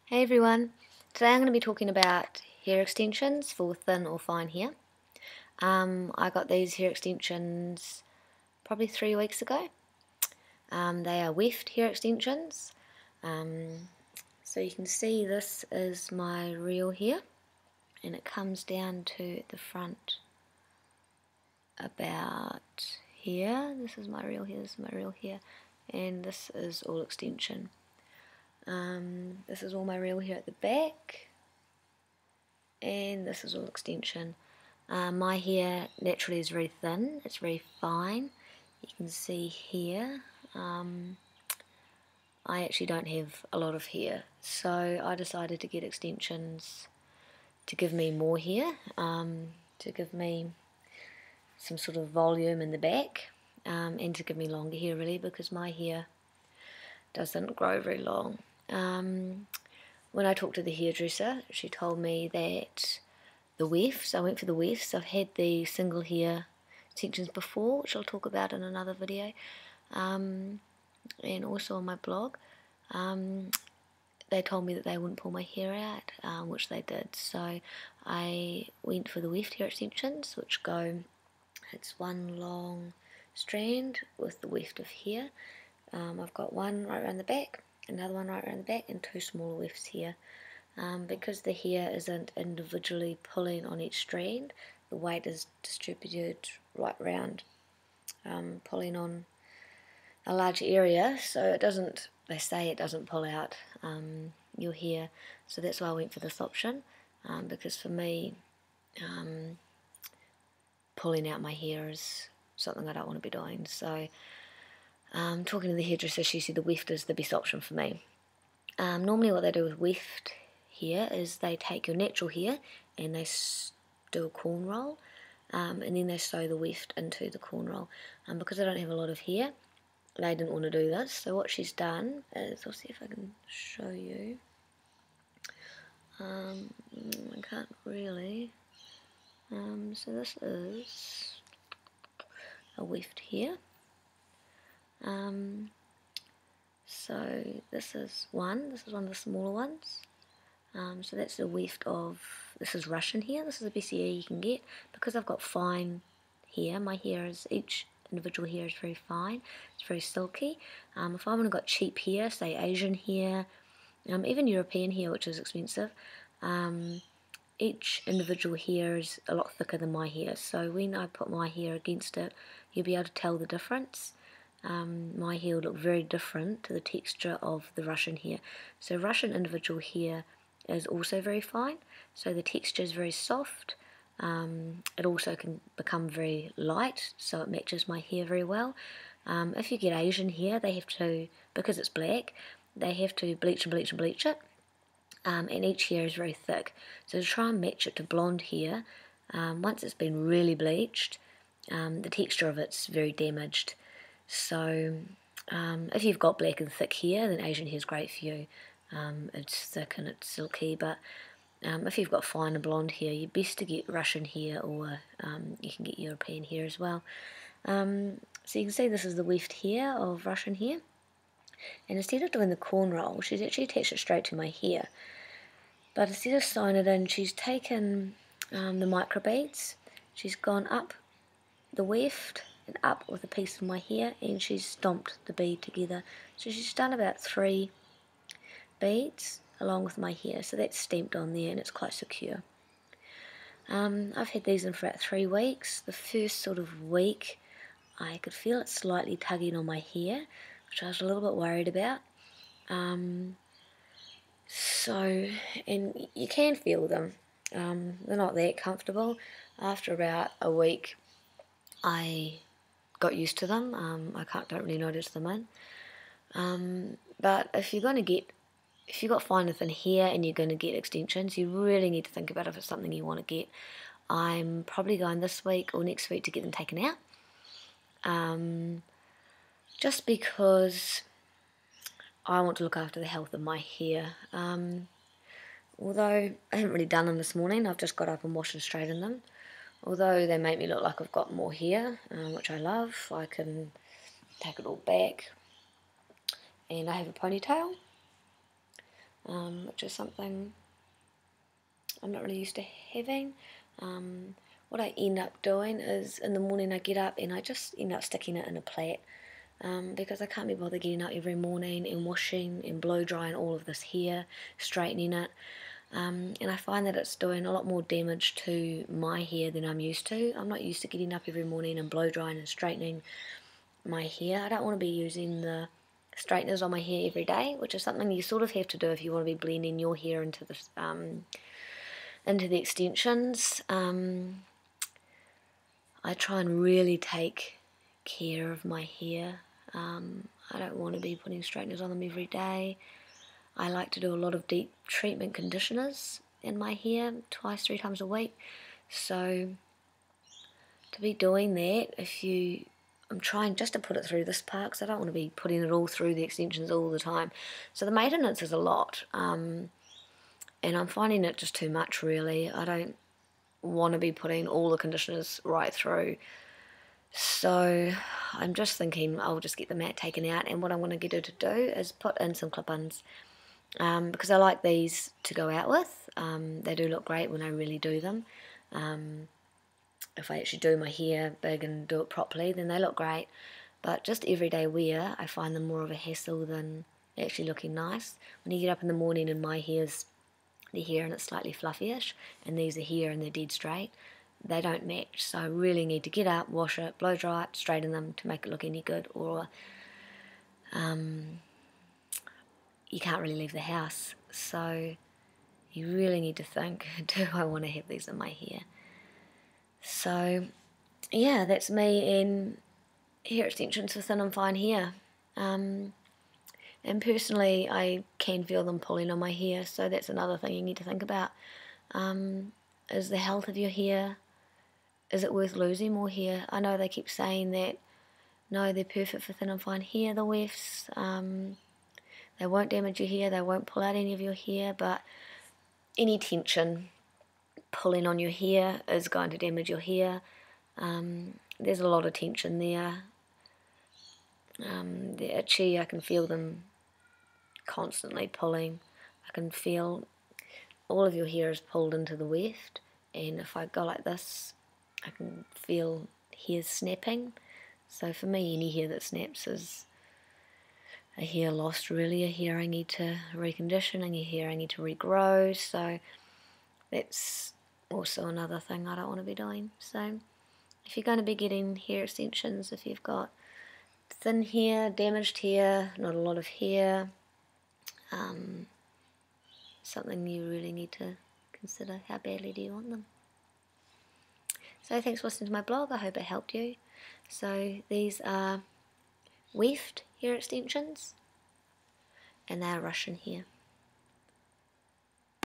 Hey everyone, today I'm going to be talking about hair extensions for thin or fine hair. I got these hair extensions probably 3 weeks ago. They are weft hair extensions. So you can see this is my real hair and it comes down to the front about here. This is my real hair, this is my real hair, and this is all extension. This is all my real hair at the back. And this is all extension. My hair naturally is very thin, it's very fine. You can see here, I actually don't have a lot of hair, so I decided to get extensions to give me more hair, to give me some sort of volume in the back, and to give me longer hair really, because my hair doesn't grow very long. When I talked to the hairdresser, she told me that the wefts, I went for the wefts. I've had the single hair extensions before, which I'll talk about in another video, and also on my blog. They told me that they wouldn't pull my hair out, which they did. So I went for the weft hair extensions, which it's one long strand with the weft of hair. I've got one right around the back, another one right around the back, and two smaller wefts here. Because the hair isn't individually pulling on each strand, the weight is distributed right round, pulling on a large area, so it doesn't, they say it doesn't pull out your hair. So that's why I went for this option, because for me, pulling out my hair is something I don't want to be doing. So talking to the hairdresser, she said the weft is the best option for me. Normally what they do with weft here is they take your natural hair and they do a corn roll, and then they sew the weft into the corn roll. Because I don't have a lot of hair, they didn't want to do this, so what she's done is, I'll see if I can show you. I can't really. So this is a weft here. So this is one of the smaller ones. So that's the weft of, this is Russian hair, this is the best hair you can get. Because I've got fine hair, my hair is, each individual hair is very fine, it's very silky. If I would have got cheap hair, say Asian hair, even European hair, which is expensive, each individual hair is a lot thicker than my hair, so when I put my hair against it, you'll be able to tell the difference. My hair will look very different to the texture of the Russian hair. So Russian individual hair is also very fine, so the texture is very soft. It also can become very light, so it matches my hair very well. If you get Asian hair, they have to, because it's black, they have to bleach and bleach and bleach it, and each hair is very thick. So to try and match it to blonde hair, once it's been really bleached, the texture of it's very damaged. So if you've got black and thick hair, then Asian hair is great for you. It's thick and it's silky, but if you've got finer blonde hair, you're best to get Russian hair, or you can get European hair as well. So you can see this is the weft hair of Russian hair, and instead of doing the corn roll, she's actually attached it straight to my hair. But instead of sewing it in, she's taken the micro beads, she's gone up the weft and up with a piece of my hair, and she's stomped the bead together. So she's done about 3 beads along with my hair, so that's stamped on there and it's quite secure. I've had these in for about 3 weeks. The first sort of week I could feel it slightly tugging on my hair, which I was a little bit worried about. And you can feel them, they're not that comfortable. After about a week I got used to them. I don't really notice them in. But if you've got fine and thin hair and you're going to get extensions, you really need to think about if it's something you want to get. I'm probably going this week or next week to get them taken out, just because I want to look after the health of my hair. Although I haven't really done them this morning, I've just got up and washed and straightened them. Although they make me look like I've got more hair, which I love, I can take it all back, and I have a ponytail. which is something I'm not really used to having. What I end up doing is in the morning I get up and I just end up sticking it in a plait, because I can't be bothered getting up every morning and washing and blow drying all of this hair, straightening it. And I find that it's doing a lot more damage to my hair than I'm used to. I'm not used to getting up every morning and blow drying and straightening my hair. I don't want to be using the straighteners on my hair every day, which is something you sort of have to do if you want to be blending your hair into the extensions. I try and really take care of my hair. I don't want to be putting straighteners on them every day. I like to do a lot of deep treatment conditioners in my hair 2-3 times a week. So to be doing that, I'm trying just to put it through this part because I don't want to be putting it all through the extensions all the time. So the maintenance is a lot, and I'm finding it just too much really. I don't want to be putting all the conditioners right through. So I'm just thinking I'll just get the mat taken out, and what I'm going to get her to do is put in some clip-ins, because I like these to go out with. They do look great when I really do them. If I actually do my hair big and do it properly, then they look great. But just everyday wear, I find them more of a hassle than actually looking nice. When you get up in the morning and my hair's the hair and it's slightly fluffyish, and these are hair and they're dead straight, they don't match. So I really need to get up, wash it, blow dry it, straighten them to make it look any good, or you can't really leave the house. So you really need to think, do I want to have these in my hair? So yeah, that's me in hair extensions for thin and fine hair. And personally, I can feel them pulling on my hair, so that's another thing you need to think about. Is the health of your hair, is it worth losing more hair? I know they keep saying that, no, they're perfect for thin and fine hair, the wefts. They won't damage your hair, they won't pull out any of your hair, but any tension pulling on your hair is going to damage your hair. There's a lot of tension there. They're itchy, I can feel them constantly pulling. I can feel all of your hair is pulled into the weft, and if I go like this, I can feel hair snapping. So for me, any hair that snaps is a hair lost really, a hair I need to recondition, and a hair I need to regrow. So that's also another thing I don't want to be doing. So if you're going to be getting hair extensions, if you've got thin hair, damaged hair, not a lot of hair, something you really need to consider, how badly do you want them. So thanks for listening to my blog, I hope it helped you. So these are weft hair extensions, and they are Russian hair.